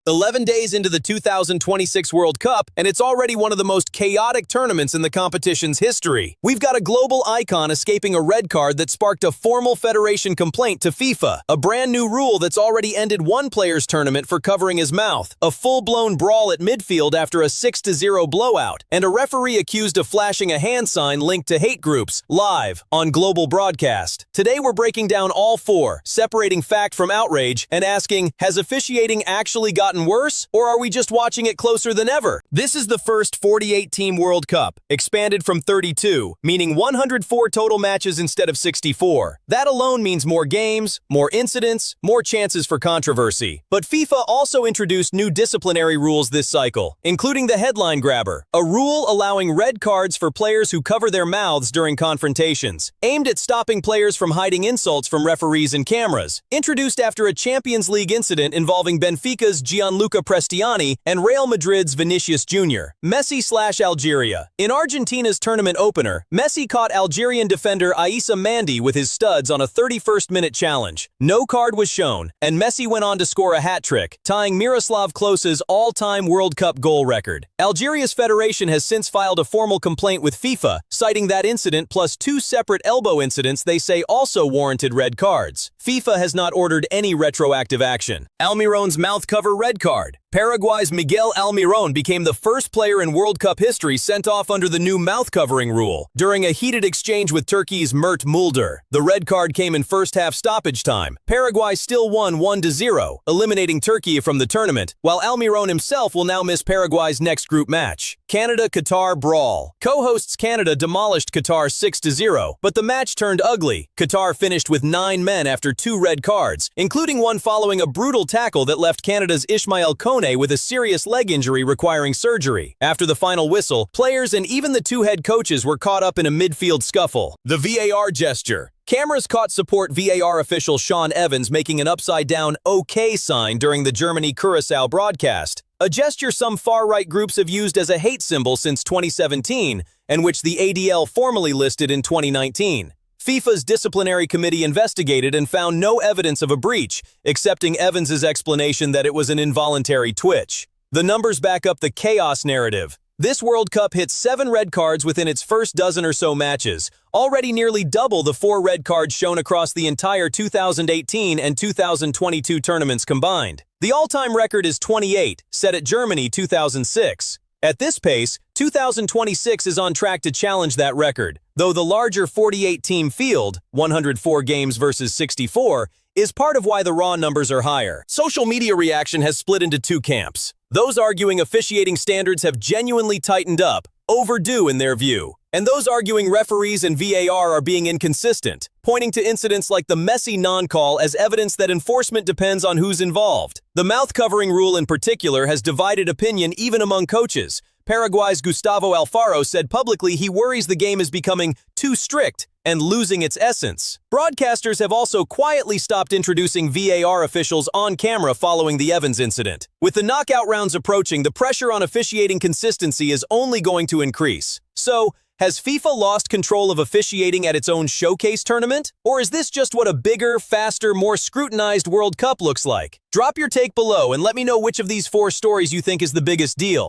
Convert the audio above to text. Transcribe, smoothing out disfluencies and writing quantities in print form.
11 days into the 2026 World Cup, and it's already one of the most chaotic tournaments in the competition's history. We've got a global icon escaping a red card that sparked a formal federation complaint to FIFA, a brand new rule that's already ended one player's tournament for covering his mouth, a full-blown brawl at midfield after a 6-0 blowout, and a referee accused of flashing a hand sign linked to hate groups, live on global broadcast. Today we're breaking down all four, separating fact from outrage, and asking, has officiating actually gotten worse, or are we just watching it closer than ever? This is the first 48-team World Cup, expanded from 32, meaning 104 total matches instead of 64. That alone means more games, more incidents, more chances for controversy. But FIFA also introduced new disciplinary rules this cycle, including the headline grabber, a rule allowing red cards for players who cover their mouths during confrontations, aimed at stopping players from hiding insults from referees and cameras. Introduced after a Champions League incident involving Benfica's Gianluca Prestiani and Real Madrid's Vinicius Jr. Messi/Algeria. In Argentina's tournament opener, Messi caught Algerian defender Aissa Mandi with his studs on a 31st-minute challenge. No card was shown, and Messi went on to score a hat-trick, tying Miroslav Klose's all-time World Cup goal record. Algeria's federation has since filed a formal complaint with FIFA, citing that incident plus two separate elbow incidents they say also warranted red cards. FIFA has not ordered any retroactive action. Almirón's mouth cover red card. Paraguay's Miguel Almirón became the first player in World Cup history sent off under the new mouth-covering rule during a heated exchange with Turkey's Mert Mulder. The red card came in first-half stoppage time. Paraguay still won 1-0, eliminating Turkey from the tournament, while Almirón himself will now miss Paraguay's next group match. Canada-Qatar brawl. Co-hosts Canada demolished Qatar 6-0, but the match turned ugly. Qatar finished with 9 men after 2 red cards, including one following a brutal tackle that left Canada's Ismail Kone with a serious leg injury requiring surgery. After the final whistle, players and even the two head coaches were caught up in a midfield scuffle. The VAR gesture. Cameras caught support VAR official Shaun Evans making an upside-down OK sign during the Germany-Curaçao broadcast, a gesture some far-right groups have used as a hate symbol since 2017, and which the ADL formally listed in 2019. FIFA's disciplinary committee investigated and found no evidence of a breach, accepting Evans's explanation that it was an involuntary twitch. The numbers back up the chaos narrative. This World Cup hit 7 red cards within its first dozen or so matches, already nearly double the 4 red cards shown across the entire 2018 and 2022 tournaments combined. The all-time record is 28, set at Germany 2006. At this pace, 2026 is on track to challenge that record, though the larger 48-team field, 104 games versus 64, is part of why the raw numbers are higher. Social media reaction has split into two camps. Those arguing officiating standards have genuinely tightened up, overdue in their view, and those arguing referees and VAR are being inconsistent, pointing to incidents like the Messi non-call as evidence that enforcement depends on who's involved. The mouth-covering rule in particular has divided opinion even among coaches. Paraguay's Gustavo Alfaro said publicly he worries the game is becoming too strict and losing its essence. Broadcasters have also quietly stopped introducing VAR officials on camera following the Evans incident. With the knockout rounds approaching, the pressure on officiating consistency is only going to increase. So, has FIFA lost control of officiating at its own showcase tournament? Or is this just what a bigger, faster, more scrutinized World Cup looks like? Drop your take below and let me know which of these 4 stories you think is the biggest deal.